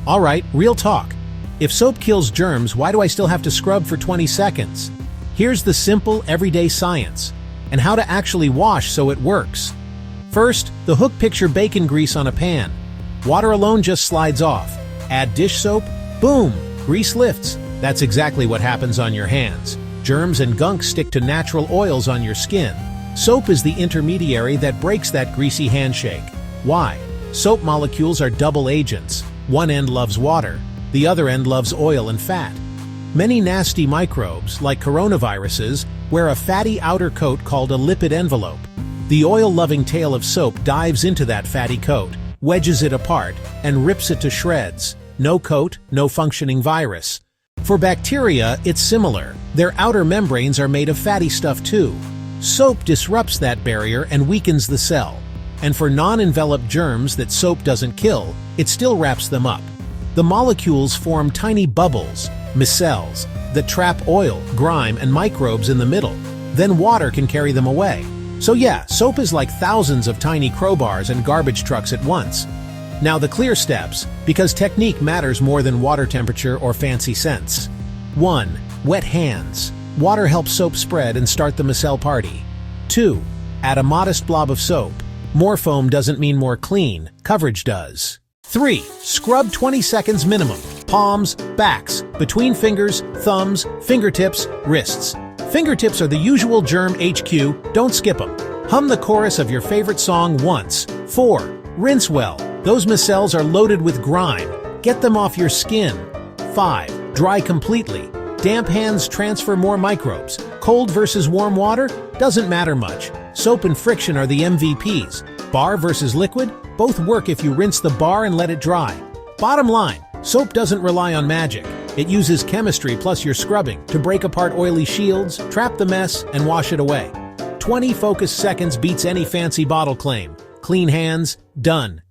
Alright, real talk. If soap kills germs, why do I still have to scrub for 20 seconds? Here's the simple, everyday science, and how to actually wash so it works. First, the hook picture bacon grease on a pan. Water alone just slides off. Add dish soap, boom, grease lifts. That's exactly what happens on your hands. Germs and gunk stick to natural oils on your skin. Soap is the intermediary that breaks that greasy handshake. Why? Soap molecules are double agents. One end loves water, the other end loves oil and fat. Many nasty microbes, like coronaviruses, wear a fatty outer coat called a lipid envelope. The oil-loving tail of soap dives into that fatty coat, wedges it apart, and rips it to shreds. No coat, no functioning virus. For bacteria, it's similar. Their outer membranes are made of fatty stuff too. Soap disrupts that barrier and weakens the cell. And for non-enveloped germs that soap doesn't kill, it still wraps them up. The molecules form tiny bubbles, micelles, that trap oil, grime, and microbes in the middle. Then water can carry them away. So yeah, soap is like thousands of tiny crowbars and garbage trucks at once. Now the clear steps, because technique matters more than water temperature or fancy scents. 1. Wet hands. Water helps soap spread and start the micelle party. 2. Add a modest blob of soap. More foam doesn't mean more clean, coverage does. 3. Scrub 20 seconds minimum. Palms, backs, between fingers, thumbs, fingertips, wrists. Fingertips are the usual germ HQ, don't skip them. Hum the chorus of your favorite song once. 4. Rinse well. Those micelles are loaded with grime. Get them off your skin. 5. Dry completely. Damp hands transfer more microbes. Cold versus warm water? Doesn't matter much. Soap and friction are the MVPs. Bar versus liquid? Both work if you rinse the bar and let it dry. Bottom line, soap doesn't rely on magic. It uses chemistry plus your scrubbing to break apart oily shields, trap the mess, and wash it away. 20 focused seconds beats any fancy bottle claim. Clean hands, done.